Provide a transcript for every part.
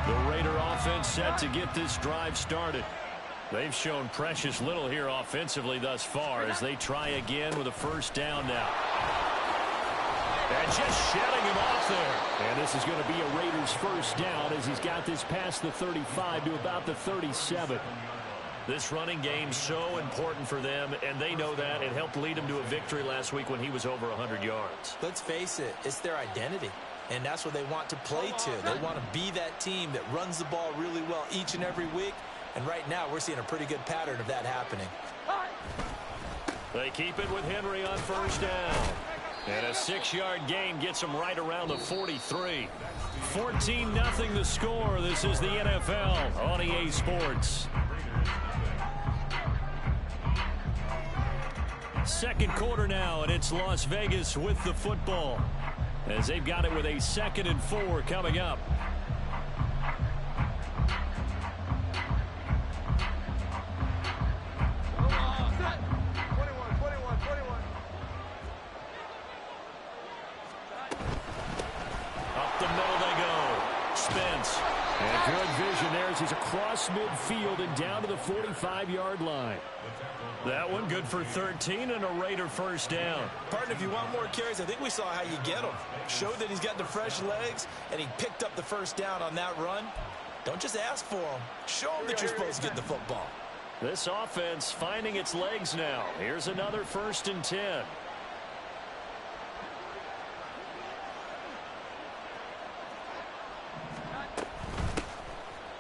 The Raider offense set to get this drive started. They've shown precious little here offensively thus far as they try again with a first down now. And just shedding him off there. And this is going to be a Raiders first down as he's got this past the 35 to about the 37. This running game so important for them, and they know that. It helped lead them to a victory last week when he was over 100 yards. Let's face it, it's their identity. And that's what they want to play to. They want to be that team that runs the ball really well each and every week. And right now, we're seeing a pretty good pattern of that happening. They keep it with Henry on first down. And a 6-yard gain gets them right around the 43. 14-0 the score. This is the NFL on EA Sports. Second quarter now, and it's Las Vegas with the football, as they've got it with a 2nd and 4 coming up. Up the middle they go. Spence. And good vision there as he's across midfield and down to the 45-yard line. That one good for 13 and a Raider first down. Partner, if you want more carries, I think we saw how you get them. Showed that he's got the fresh legs, and he picked up the first down on that run. Don't just ask for them. Show them that you're supposed to get the football. This offense finding its legs now. Here's another 1st and 10.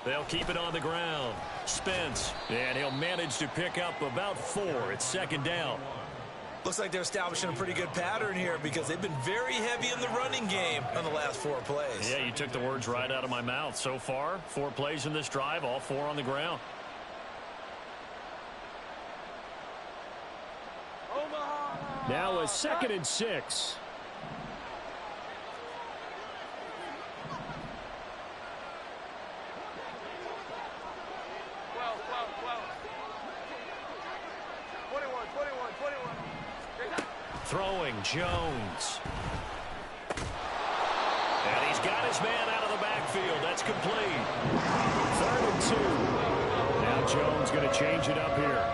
They'll keep it on the ground. Spence, and he'll manage to pick up about 4. It's 2nd down. Looks like they're establishing a pretty good pattern here because they've been very heavy in the running game on the last 4 plays. Yeah, you took the words right out of my mouth. So far, 4 plays in this drive, all 4 on the ground. Now a 2nd and 6. Throwing Jones. And he's got his man out of the backfield. That's complete. 3rd and 2. Now Jones going to change it up here.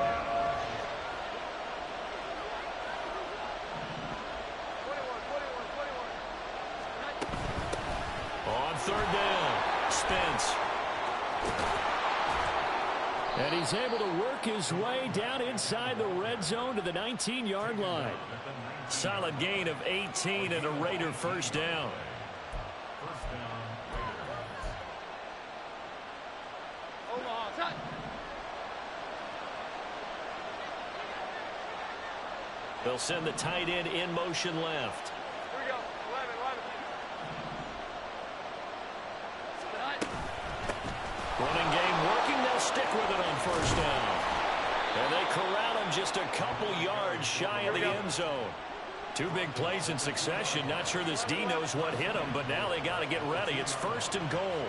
On 3rd down, Spence. And he's able to work his way down inside the red zone to the 19-yard line. Solid gain of 18 and a Raider first down. They'll send the tight end in motion left. Here we go. 11. Running game working. They'll stick with it on first down. And they corral him just a couple yards shy of the end zone. 2 big plays in succession. Not sure this D knows what hit him, but now they got to get ready. It's 1st and goal.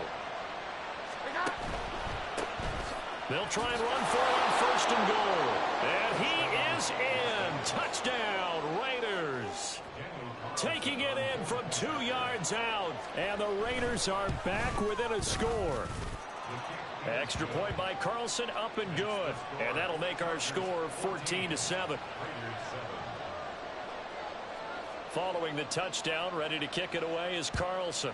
They'll try and run for it on 1st and goal. And he is in. Touchdown, Raiders. Taking it in from 2 yards out. And the Raiders are back within a score. Extra point by Carlson, up and good. And that'll make our score 14-7. Following the touchdown, ready to kick it away is Carlson.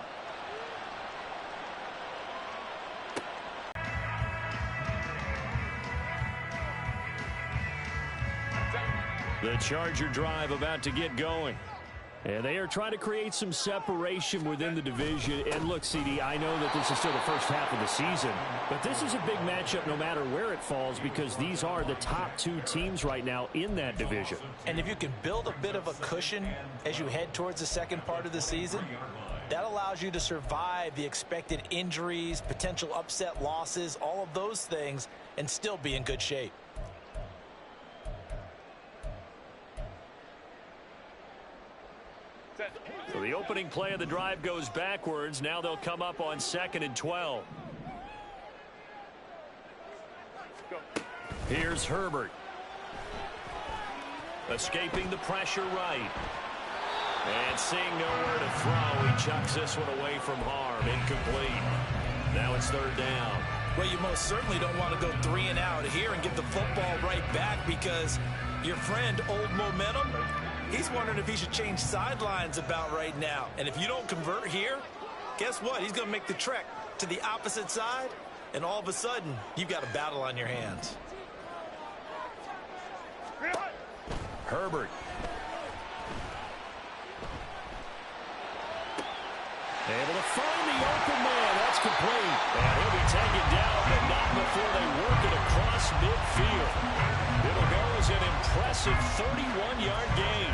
The Charger drive about to get going. And they are trying to create some separation within the division. And look, CD, I know that this is still the first half of the season, but this is a big matchup no matter where it falls because these are the top 2 teams right now in that division. And if you can build a bit of a cushion as you head towards the second part of the season, that allows you to survive the expected injuries, potential upset losses, all of those things, and still be in good shape. So the opening play of the drive goes backwards. Now they'll come up on 2nd and 12. Here's Herbert. Escaping the pressure right. And seeing nowhere to throw, he chucks this one away from harm. Incomplete. Now it's third down. Well, you most certainly don't want to go 3 and out here and give the football right back, because your friend, Old Momentum, he's wondering if he should change sidelines about right now. And if you don't convert here, guess what? He's going to make the trek to the opposite side, and all of a sudden, you've got a battle on your hands. Herbert. Able to find the open man. That's complete. And he'll be taken down, but not before they work it across midfield. It'll go as an impressive 31-yard gain.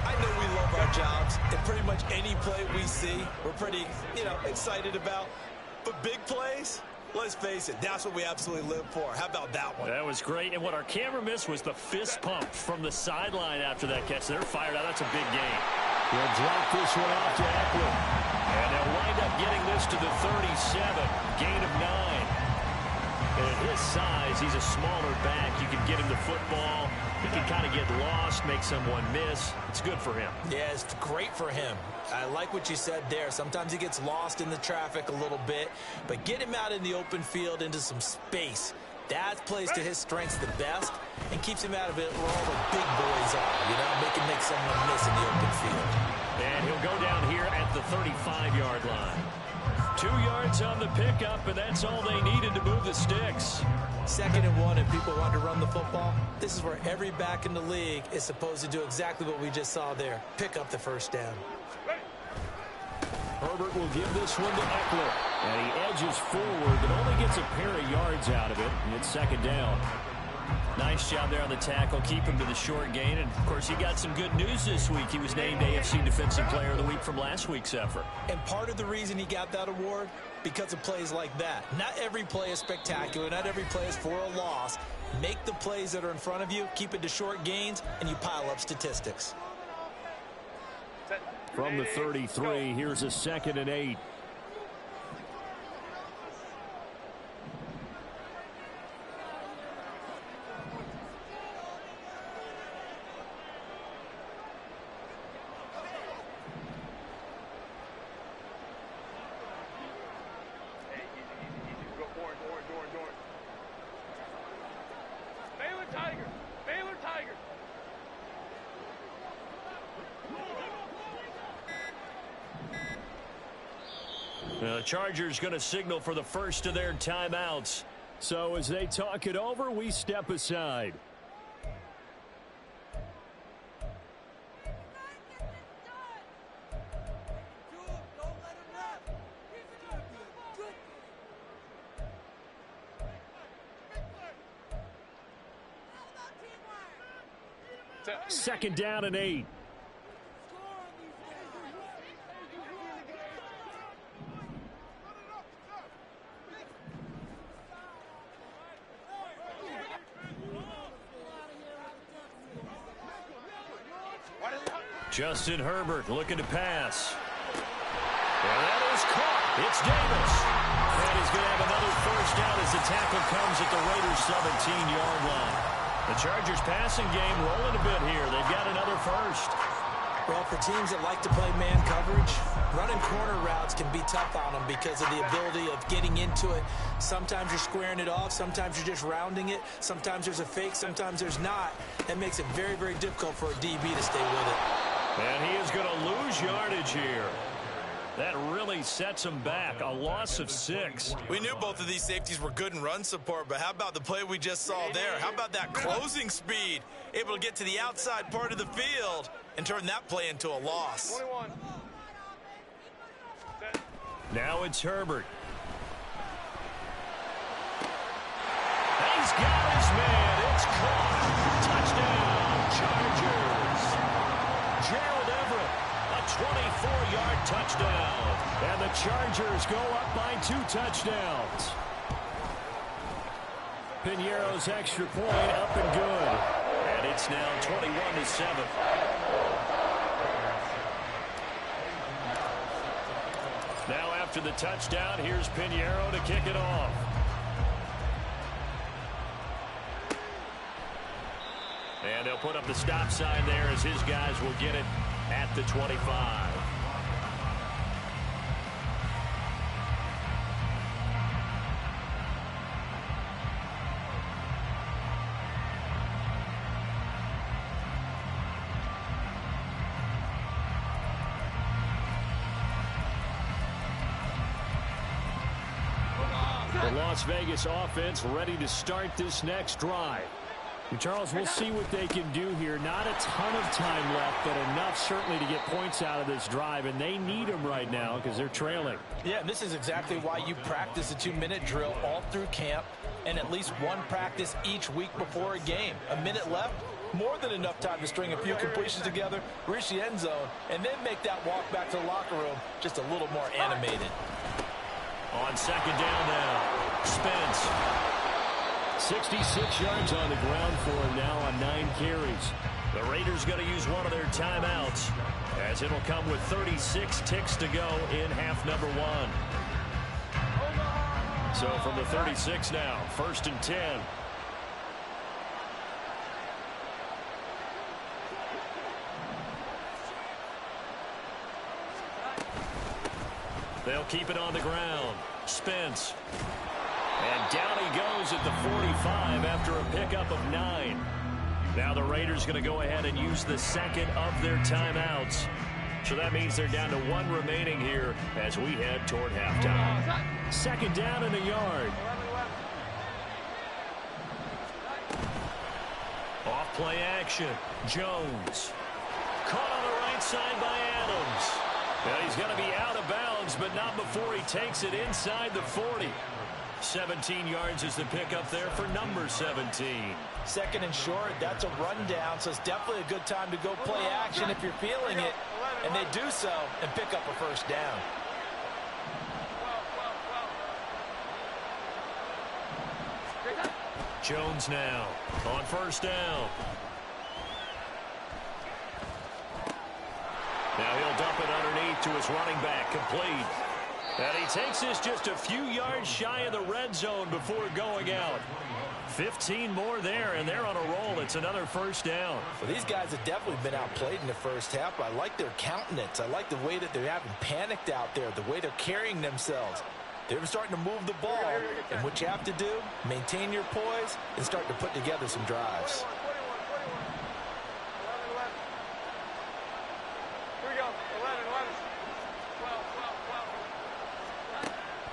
I know we love our jobs, and pretty much any play we see, we're pretty, excited about. But big plays, let's face it, that's what we absolutely live for. How about that one? That was great. And what our camera missed was the fist pump from the sideline after that catch. They're fired out. That's a big gain. He'll drop this one off to Eckler. And they'll wind up getting this to the 37. Gain of 9. And at his size, he's a smaller back. You can get him the football. He can kind of get lost, make someone miss. It's good for him. Yeah, it's great for him. I like what you said there. Sometimes he gets lost in the traffic a little bit, but get him out in the open field into some space. That plays to his strengths the best and keeps him out of it where all the big boys are, make someone miss in the open field. And he'll go down here at the 35-yard line. 2 yards on the pickup, and that's all they needed to move the sticks. 2nd and 1, and people want to run the football. This is where every back in the league is supposed to do exactly what we just saw there. Pick up the first down. Herbert will give this one to Eckler. And he edges forward, but only gets a pair of yards out of it. And it's 2nd down. Nice job there on the tackle. Keep him to the short gain. And, of course, he got some good news this week. He was named AFC Defensive Player of the Week from last week's effort. And part of the reason he got that award, because of plays like that. Not every play is spectacular. Not every play is for a loss. Make the plays that are in front of you, keep it to short gains, and you pile up statistics. From the 33, here's a 2nd and 8. The Chargers going to signal for the first of their timeouts. So as they talk it over, we step aside. Second down and 8. Justin Herbert looking to pass. And that is caught. It's Davis. And he's going to have another first down as the tackle comes at the Raiders' 17-yard line. The Chargers passing game rolling a bit here. They've got another first. Well, for teams that like to play man coverage, running corner routes can be tough on them because of the ability of getting into it. Sometimes you're squaring it off. Sometimes you're just rounding it. Sometimes there's a fake. Sometimes there's not. That makes it very, very difficult for a DB to stay with it. And he is going to lose yardage here. That really sets him back. A loss of 6. We knew both of these safeties were good in run support, but how about the play we just saw there? How about that closing speed? Able to get to the outside part of the field and turn that play into a loss. 21. Now it's Herbert. He's got his man. It's caught. Touchdown, Chargers. Gerald Everett, a 24-yard touchdown. And the Chargers go up by 2 touchdowns. Piñeiro's extra point up and good. And it's now 21-7. Now after the touchdown, here's Piñeiro to kick it off. And they'll put up the stop sign there as his guys will get it at the 25. Las Vegas offense ready to start this next drive. Charles, we'll see what they can do here. Not a ton of time left, but enough certainly to get points out of this drive, and they need them right now because they're trailing. Yeah, and this is exactly why you practice a 2-minute drill all through camp and at least one practice each week before a game. A minute left, more than enough time to string a few completions together, reach the end zone, and then make that walk back to the locker room just a little more animated. On second down now, Spence. 66 yards on the ground for him now on 9 carries. The Raiders going to use one of their timeouts as it'll come with 36 ticks to go in half number 1. So from the 36 now, 1st and 10. They'll keep it on the ground. Spence. And down he goes at the 45 after a pickup of 9. Now the Raiders going to go ahead and use the second of their timeouts. So that means they're down to 1 remaining here as we head toward halftime. Second down and a yard. Off play action. Jones. Caught on the right side by Adams. Now he's going to be out of bounds, but not before he takes it inside the 40. 17 yards is the pickup there for number 17. Second and short, that's a rundown, so it's definitely a good time to go play action if you're feeling it. And they do so and pick up a first down. Jones now on first down. Now he'll dump it underneath to his running back, complete. And he takes this just a few yards shy of the red zone before going out. 15 more there, and they're on a roll. It's another first down. Well, these guys have definitely been outplayed in the first half. I like their countenance. I like the way that they haven't panicked out there, the way they're carrying themselves. They're starting to move the ball, and what you have to do, maintain your poise and start to put together some drives.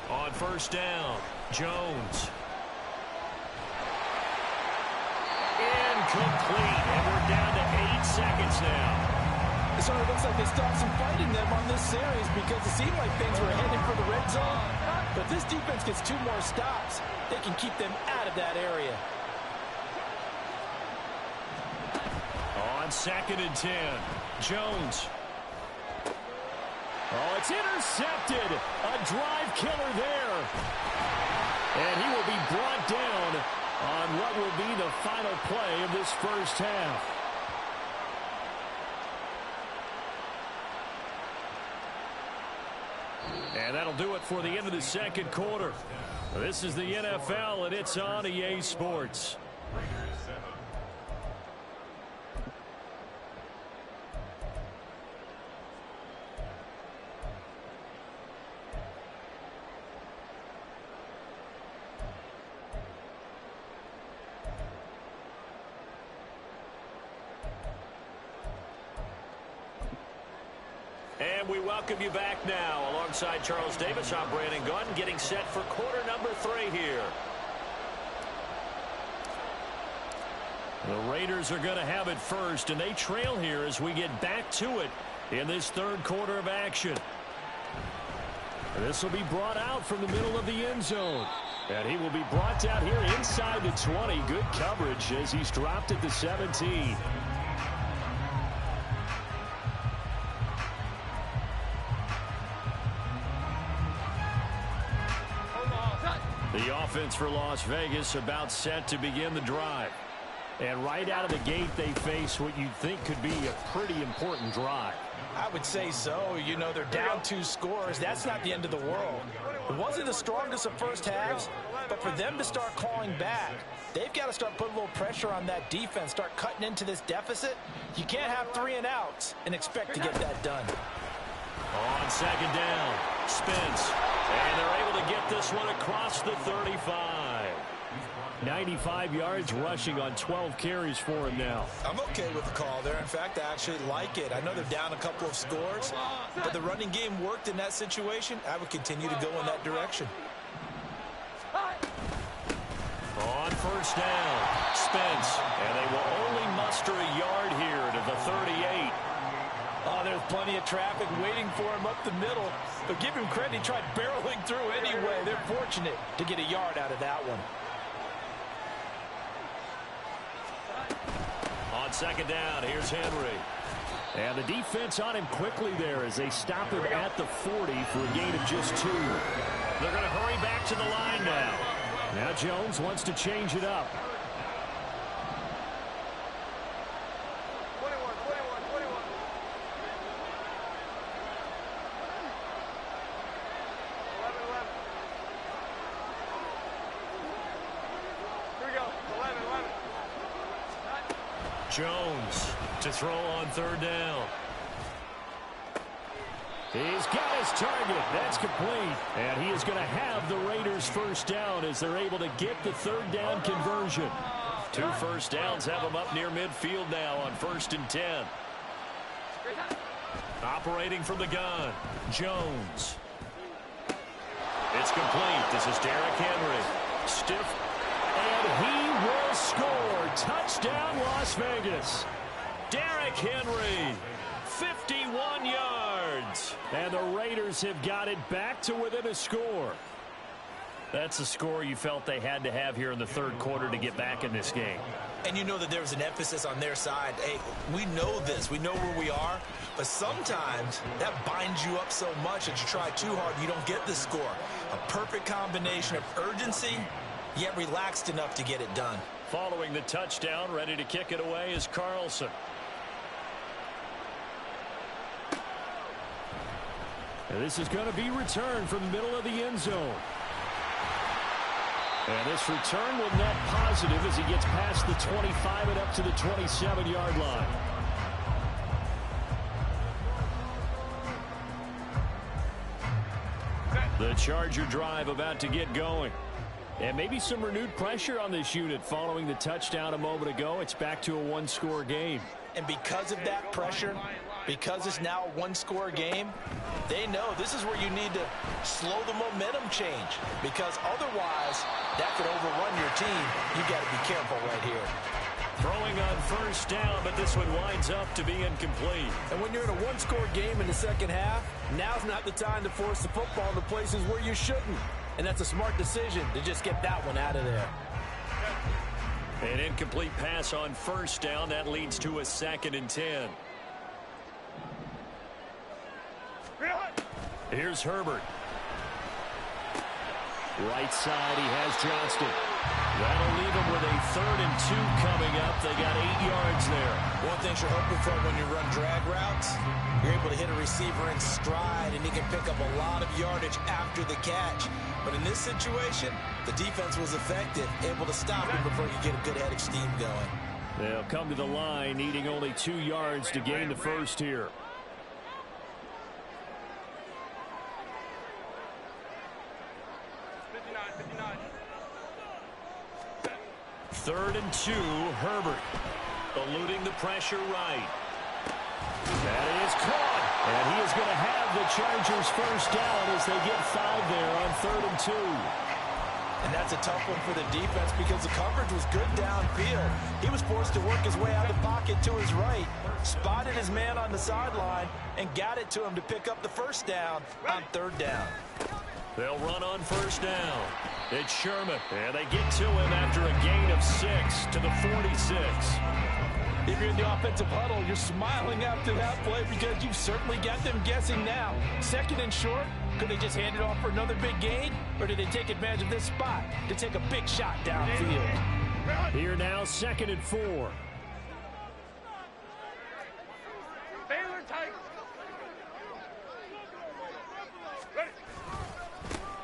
On first down, Jones. Incomplete, and we're down to 8 seconds now. It sort of looks like they stopped some fight in them on this series because it seemed like things were headed for the red zone. But if this defense gets 2 more stops, they can keep them out of that area. On second and 10, Jones. Oh, it's intercepted. A drive killer there. And he will be brought down on what will be the final play of this first half. And that'll do it for the end of the second quarter. This is the NFL, and it's on EA Sports. And we welcome you back now. Alongside Charles Davis, I'm Brandon Gunn, getting set for quarter number 3 here. The Raiders are going to have it first, and they trail here as we get back to it in this third quarter of action. This will be brought out from the middle of the end zone. And he will be brought down here inside the 20. Good coverage as he's dropped at the 17. The offense for Las Vegas about set to begin the drive. And right out of the gate, they face what you'd think could be a pretty important drive. I would say so. You know, they're down 2 scores. That's not the end of the world. It wasn't the strongest of first halves, but for them to start clawing back, they've got to start putting a little pressure on that defense, start cutting into this deficit. You can't have 3 and outs and expect to get that done. On second down, Spence. And they're able to get this one across the 35. 95 yards rushing on 12 carries for him now. I'm okay with the call there. In fact, I actually like it. I know they're down a couple of scores, but the running game worked in that situation. I would continue to go in that direction. On first down, Spence. And they will only muster a yard here to the 38. Oh, there's plenty of traffic waiting for him up the middle. But give him credit, he tried barreling through anyway. They're fortunate to get a yard out of that one. On second down, here's Henry. And the defense on him quickly there as they stop him at the 40 for a gain of just 2. They're going to hurry back to the line now. Now Jones wants to change it up. Jones to throw on third down. He's got his target. That's complete. And he is going to have the Raiders first down as they're able to get the third down conversion. 2 first downs have them up near midfield now on 1st and 10. Operating from the gun, Jones. It's complete. This is Derrick Henry. Stiff. And he will score. Touchdown, Las Vegas. Derrick Henry, 51 yards. And the Raiders have got it back to within a score. That's a score you felt they had to have here in the third quarter to get back in this game. And you know that there was an emphasis on their side. Hey, we know this. We know where we are. But sometimes that binds you up so much that you try too hard, you don't get the score. A perfect combination of urgency, yet relaxed enough to get it done. Following the touchdown, ready to kick it away is Carlson. And this is going to be returned from the middle of the end zone. And this return will net positive as he gets past the 25 and up to the 27-yard line. The Charger drive about to get going. And maybe some renewed pressure on this unit following the touchdown a moment ago. It's back to a one-score game. And because of that pressure, because it's now a one-score game, they know this is where you need to slow the momentum change. Because otherwise, that could overrun your team. You got to be careful right here. Throwing on first down, but this one winds up to be incomplete. And when you're in a one-score game in the second half, now's not the time to force the football to places where you shouldn't. And that's a smart decision to just get that one out of there. An incomplete pass on first down. That leads to a 2nd and 10. Here's Herbert. Right side, he has Johnston. That'll leave him with a 3rd and 2 coming up. They got 8 yards there. One thing you're hoping for when you run drag routes, you're able to hit a receiver in stride, and he can pick up a lot of yardage after the catch. But in this situation, the defense was effective, able to stop him before he could get a good head of steam going. They'll come to the line, needing only 2 yards to gain the first here. Third and 2, Herbert. Eluding the pressure right. That is caught. And he is going to have the Chargers first down as they get 5 there on 3rd and 2. And that's a tough one for the defense because the coverage was good downfield. He was forced to work his way out of the pocket to his right, spotted his man on the sideline, and got it to him to pick up the first down on 3rd down. They'll run on first down. It's Sherman. And they get to him after a gain of 6 to the 46. If you're in the offensive huddle, you're smiling after that play because you've certainly got them guessing now. 2nd and short, could they just hand it off for another big gain? Or did they take advantage of this spot to take a big shot downfield? Here now, 2nd and 4.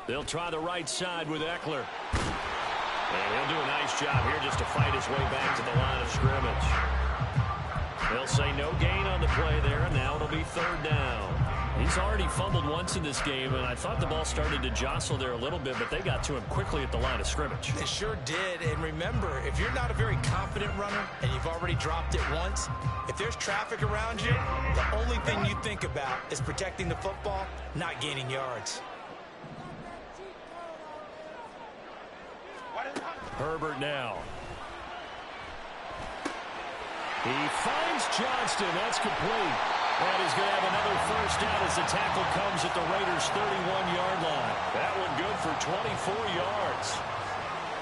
They'll try the right side with Eckler. And he'll do a nice job here just to fight his way back to the line of scrimmage. They'll say no gain on the play there, and now it'll be 3rd down. He's already fumbled once in this game, and I thought the ball started to jostle there a little bit, but they got to him quickly at the line of scrimmage. They sure did, and remember, if you're not a very confident runner and you've already dropped it once, if there's traffic around you, the only thing you think about is protecting the football, not gaining yards. Herbert now. He finds Johnston. That's complete. And he's going to have another first down as the tackle comes at the Raiders' 31-yard line. That one good for 24 yards.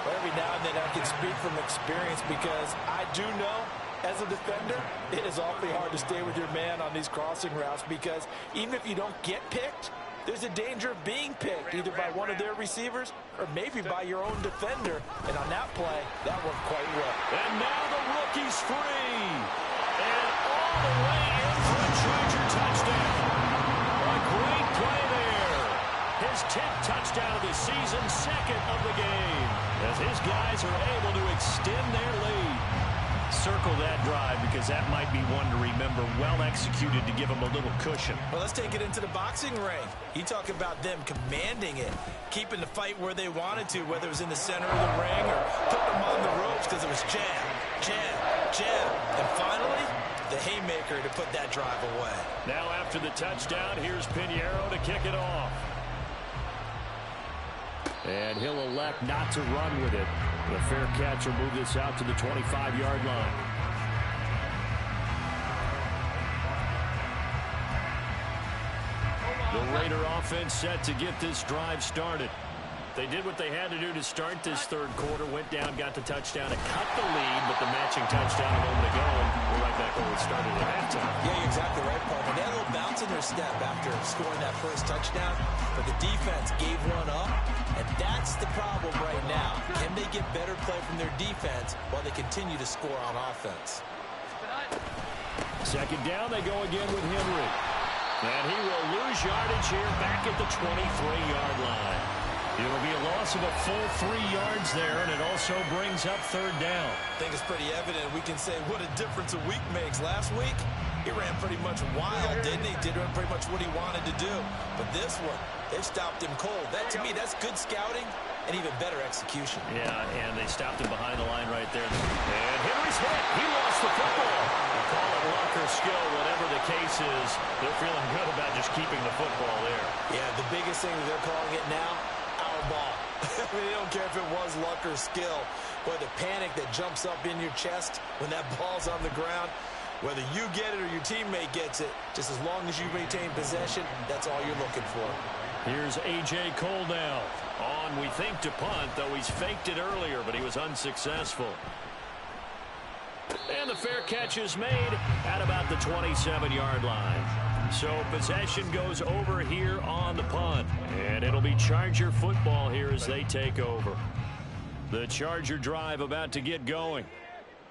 Well, every now and then I can speak from experience because I do know, as a defender, it is awfully hard to stay with your man on these crossing routes because even if you don't get picked, there's a danger of being picked either by one of their receivers or maybe by your own defender. And on that play, that worked quite well. And now the rookie's free. And all the way in for a Charger touchdown. A great play there. His 10th touchdown of the season, second of the game. As his guys are able to extend their lead. Circle that drive because that might be one to remember. Well executed to give him a little cushion. Well, let's take it into the boxing ring. You talk about them commanding it, keeping the fight where they wanted to, whether it was in the center of the ring or putting them on the ropes because it was jab, jab, jab. And finally, the haymaker to put that drive away. Now after the touchdown, here's Pinheiro to kick it off. And he'll elect not to run with it. The fair catch will move this out to the 25-yard line. The Raider offense set to get this drive started. They did what they had to do to start this third quarter. Went down, got the touchdown to cut the lead, but the matching touchdown a moment ago, and we're right back where we started at halftime. Yeah, you're exactly right, partner. They had a little bounce in their step after scoring that first touchdown, but the defense gave one up, and that's the problem right now. Can they get better play from their defense while they continue to score on offense? Second down, they go again with Henry. And he will lose yardage here back at the 23-yard line. It'll be a loss of a full 3 yards there, and it also brings up third down. I think it's pretty evident. We can say what a difference a week makes. Last week, he ran pretty much wild, didn't he? Did pretty much what he wanted to do. But this one, they stopped him cold. That, to me, that's good scouting and even better execution. Yeah, and they stopped him behind the line right there. And Henry's hit. He lost the football. You call it luck or skill, whatever the case is, they're feeling good about just keeping the football there. Yeah, the biggest thing that they're calling it now, our ball. I mean, they don't care if it was luck or skill. Boy, the panic that jumps up in your chest when that ball's on the ground, whether you get it or your teammate gets it, just as long as you retain possession, that's all you're looking for. Here's A.J. Cole now. On, we think, to punt, though he's faked it earlier, but he was unsuccessful. And the fair catch is made at about the 27-yard line. So possession goes over here on the punt. And it'll be Charger football here as they take over. The Charger drive about to get going.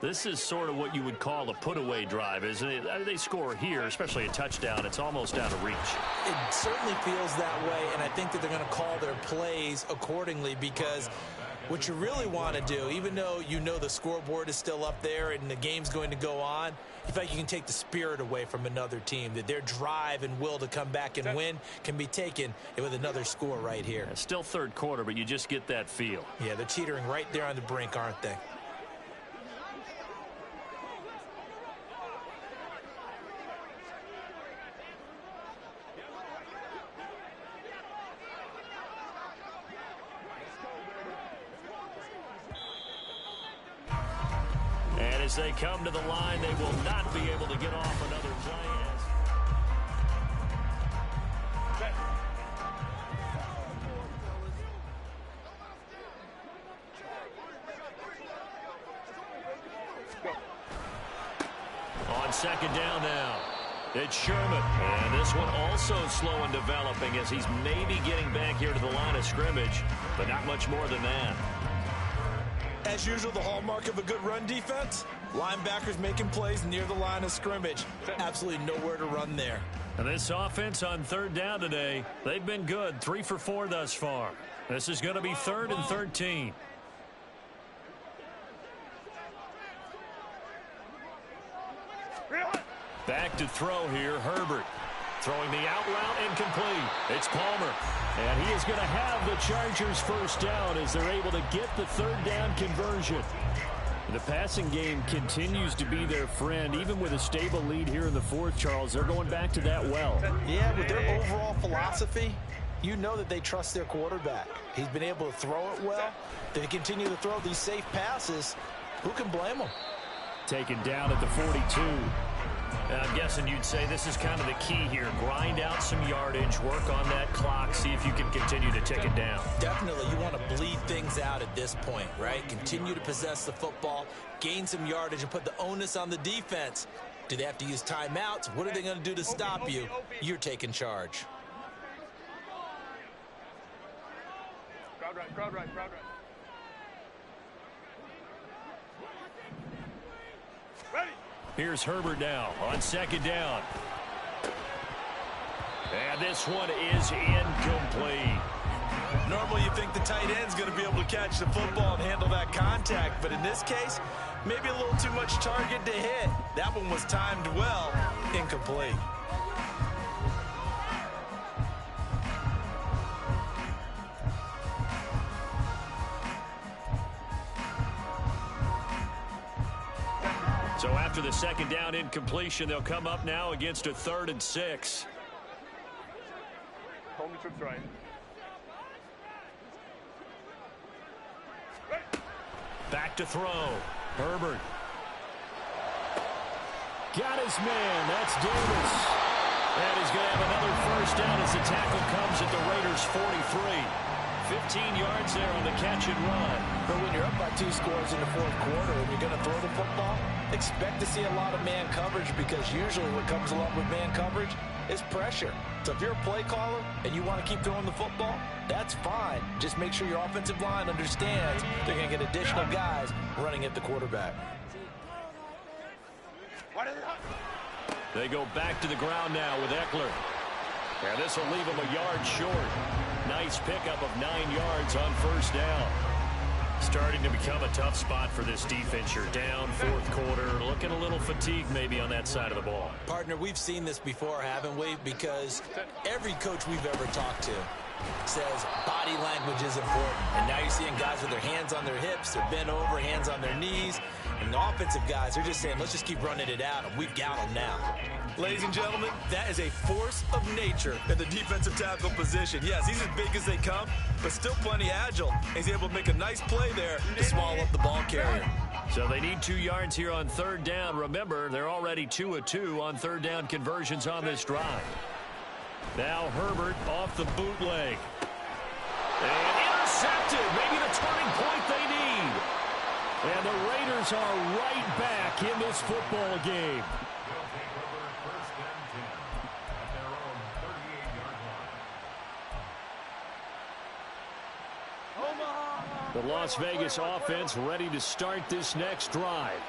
This is sort of what you would call a put-away drive, isn't it? I mean, they score here, especially a touchdown. It's almost out of reach. It certainly feels that way, and I think that they're going to call their plays accordingly because what you really want to do, even though you know the scoreboard is still up there and the game's going to go on, in fact, you can take the spirit away from another team, that their drive and will to come back and win can be taken with another score right here. It's still third quarter, but you just get that feel. Yeah, they're teetering right there on the brink, aren't they? As they come to the line, they will not be able to get off another play. On second down now, it's Sherman. And this one also slow in developing as he's maybe getting back here to the line of scrimmage, but not much more than that. As usual, the hallmark of a good run defense, linebackers making plays near the line of scrimmage. Absolutely nowhere to run there. And this offense on third down today, they've been good. 3 for 4 thus far. This is going to be 3rd and 13. Back to throw here, Herbert. Throwing the out route incomplete. It's Palmer. And he is going to have the Chargers first down as they're able to get the third down conversion. The passing game continues to be their friend. Even with a stable lead here in the fourth, Charles, they're going back to that well. Yeah, with their overall philosophy, you know that they trust their quarterback. He's been able to throw it well. They continue to throw these safe passes. Who can blame them? Taken down at the 42. I'm guessing you'd say this is kind of the key here. Grind out some yardage, work on that clock, see if you can continue to tick it down. Definitely, you want to bleed things out at this point, right? Continue to possess the football, gain some yardage, and put the onus on the defense. Do they have to use timeouts? What are they going to do to stop you? You're taking charge. Crowd right. Ready. Here's Herbert now on second down. And this one is incomplete. Normally you think the tight end's going to be able to catch the football and handle that contact, but in this case, maybe a little too much target to hit. That one was timed well. Incomplete. So after the second down incompletion, they'll come up now against a 3rd and 6. Hold me trips right. Back to throw. Herbert. Got his man. That's Davis. And he's going to have another first down as the tackle comes at the Raiders' 43. 15 yards there on the catch and run. But when you're up by 2 scores in the 4th quarter and you're going to throw the football, expect to see a lot of man coverage, because usually what comes along with man coverage is pressure. So if you're a play caller and you want to keep throwing the football, that's fine. Just make sure your offensive line understands they're going to get additional guys running at the quarterback. They go back to the ground now with Eckler. And this will leave him a yard short. Nice pickup of 9 yards on first down. Starting to become a tough spot for this defense. You're down 4th quarter. Looking a little fatigued maybe on that side of the ball. Partner, we've seen this before, haven't we? Because every coach we've ever talked to says body language is important. And now you're seeing guys with their hands on their hips, they're bent over, hands on their knees. And the offensive guys are just saying, let's just keep running it out, and we've got them now. Ladies and gentlemen, that is a force of nature at the defensive tackle position. Yes, he's as big as they come, but still plenty agile. He's able to make a nice play there to swallow up the ball carrier. So they need 2 yards here on 3rd down. Remember, they're already 2 of 2 on 3rd down conversions on this drive. Now Herbert off the bootleg. And intercepted. Maybe the turning point they need. And the Raiders are right back in this football game. The Las Vegas offense ready to start this next drive.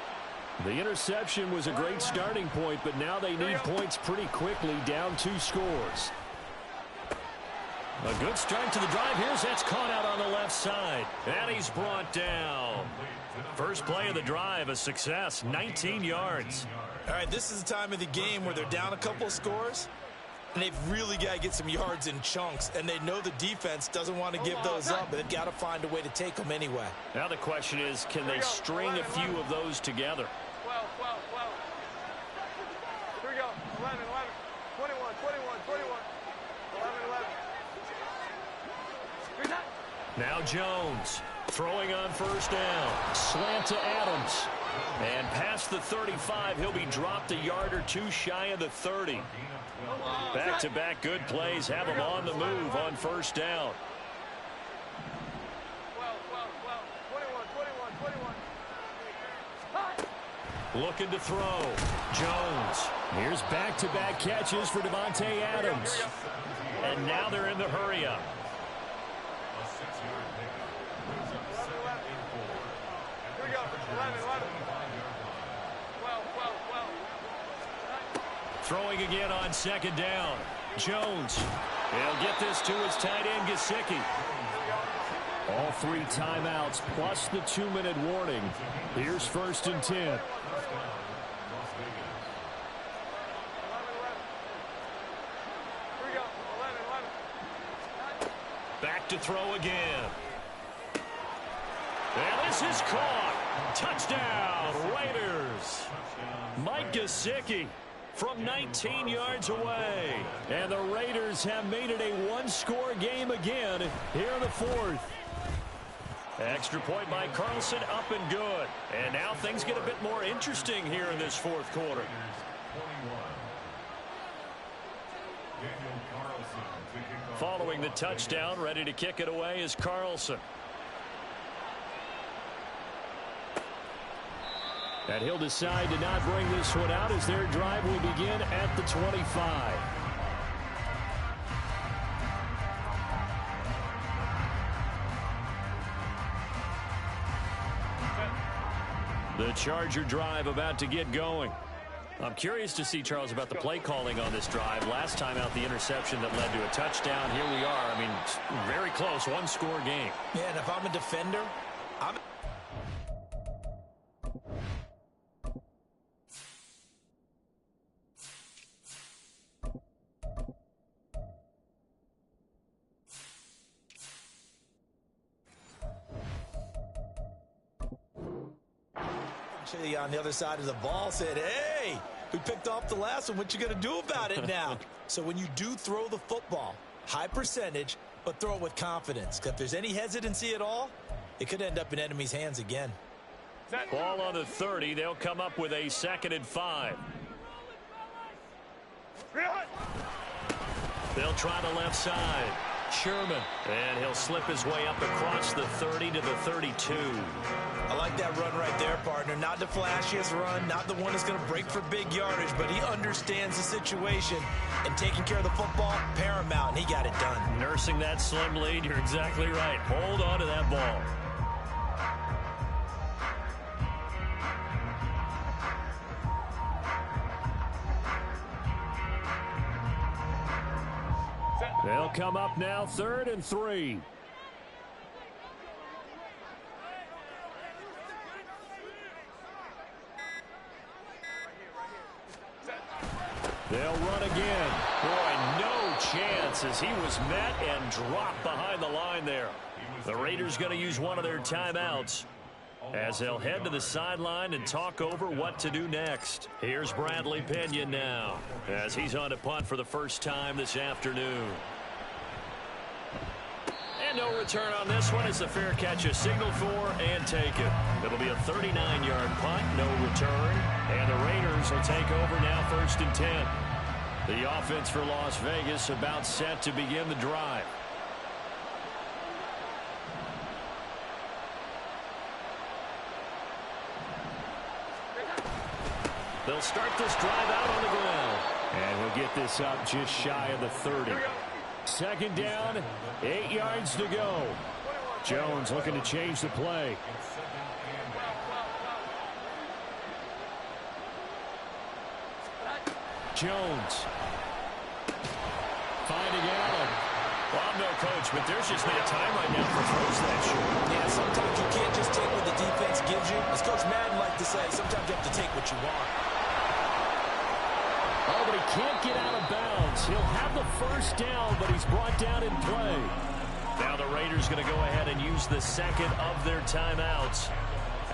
The interception was a great starting point, but now they need points pretty quickly, down 2 scores. A good start to the drive. That's caught out on the left side. And he's brought down. First play of the drive, a success, 19 yards. All right, this is the time of the game where they're down a couple of scores, and they've really got to get some yards in chunks, and they know the defense doesn't want to give those up, but they've got to find a way to take them anyway. Now the question is, can they string a few of those together? 12. Here we go. 11, 21, 11. Now Jones throwing on first down. Slant to Adams. And past the 35, he'll be dropped a yard or 2 shy of the 30. Back-to-back good plays have him on the move on first down. 21. Looking to throw. Jones. Here's back-to-back catches for Devontae Adams. And now they're in the hurry-up. Here we go. 11. Throwing again on second down. Jones. He'll get this to his tight end, Gesicki. All 3 timeouts plus the 2-minute warning. Here's 1st and 10. Back to throw again. And this is caught. Touchdown, Raiders. Mike Gesicki. from 19 yards away. And the Raiders have made it a one-score game again here in the fourth. Extra point by Carlson, up and good. And now things get a bit more interesting here in this fourth quarter. Following the touchdown, ready to kick it away is Carlson. And he'll decide to not bring this one out as their drive will begin at the 25. The Charger drive about to get going. I'm curious to see, Charles, about the play calling on this drive. Last time out, the interception that led to a touchdown. Here we are. I mean, very close, one-score game. Yeah, and if I'm a defender, I'm... on the other side of the ball said, hey, we picked off the last one. What you going to do about it now? So when you do throw the football, high percentage, but throw it with confidence. Because if there's any hesitancy at all, it could end up in enemy's hands again. Ball on the 30. They'll come up with a 2nd and 5. They'll try the left side. Sherman. And he'll slip his way up across the 30 to the 32. I like that run right there, partner. Not the flashiest run, not the one that's going to break for big yardage, but he understands the situation, and taking care of the football, paramount, and he got it done. Nursing that slim lead, you're exactly right. Hold on to that ball. They'll come up now, 3rd and 3. They'll run again. Boy, no chance as he was met and dropped behind the line there. The Raiders going to use one of their timeouts as they'll head to the sideline and talk over what to do next. Here's Bradley Pinion now as he's on to punt for the first time this afternoon. And no return on this one. It's a fair catch, a signal for, and take it. It'll be a 39-yard punt, no return. And the Raiders will take over now, 1st and 10. The offense for Las Vegas about set to begin the drive. They'll start this drive out on the ground. And we'll get this up just shy of the 30. 2nd down, 8 yards to go. Jones looking to change the play. Jones. Finding Allen. Well, I'm no coach, but there's just not time right now for throws that short. Yeah, sometimes you can't just take what the defense gives you. As Coach Madden likes to say, sometimes you have to take what you want. Oh, but he can't get out of bounds. He'll have the 1st down, but he's brought down in play. Now the Raiders going to go ahead and use the 2nd of their timeouts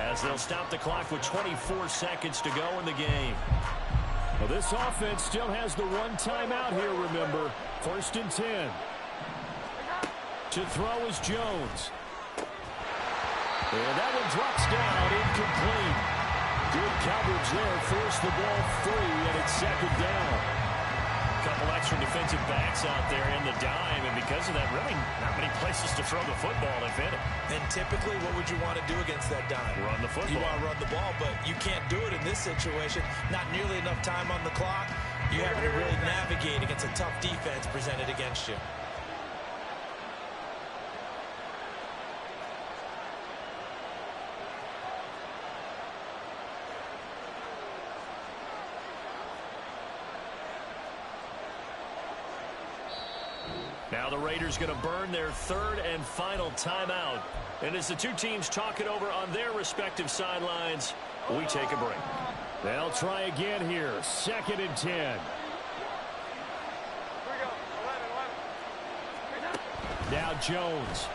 as they'll stop the clock with 24 seconds to go in the game. Well, this offense still has the one timeout here, remember. 1st and 10. To throw is Jones. And that one drops down, incomplete. Good coverage there, forced the ball free, and it's 2nd down. A couple extra defensive backs out there in the dime, and because of that, really not many places to throw the football, if any. And typically, what would you want to do against that dime? Run the football. You want to run the ball, but you can't do it in this situation. Not nearly enough time on the clock. You have to really navigate against a tough defense presented against you. Now the Raiders going to burn their 3rd and final timeout. And as the two teams talk it over on their respective sidelines, we take a break. They'll try again here. 2nd and 10. Here we go. 11. Now Jones.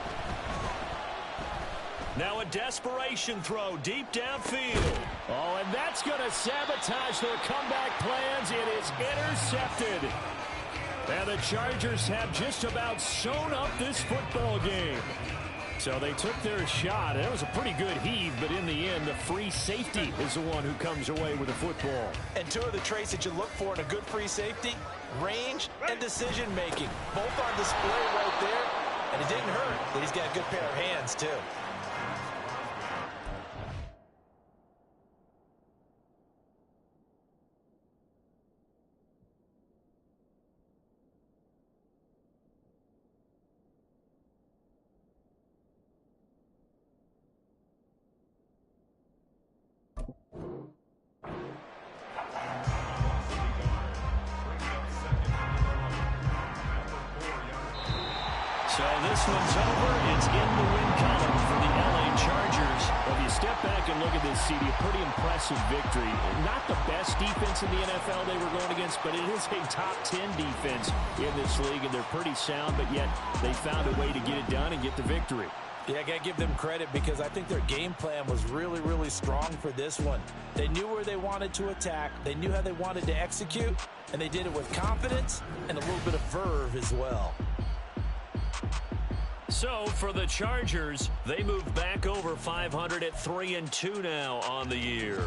Now a desperation throw deep downfield. Oh, and that's going to sabotage their comeback plans. It is intercepted. And the Chargers have just about sewn up this football game. So they took their shot. It was a pretty good heave, but in the end, the free safety is the one who comes away with the football. And two of the traits that you look for in a good free safety, range and decision-making. Both on display right there. And it didn't hurt that he's got a good pair of hands, too. So this one's over. It's in the win column for the LA Chargers. Well, if you step back and look at this, CD, a pretty impressive victory. Not the best defense in the NFL they were going against, but it is a top 10 defense in this league, and they're pretty sound, but yet they found a way to get it done and get the victory. Yeah, I got to give them credit because I think their game plan was really, really strong for this one. They knew where they wanted to attack. They knew how they wanted to execute, and they did it with confidence and a little bit of verve as well. So for the Chargers, they move back over 500 at 3-2 now on the year.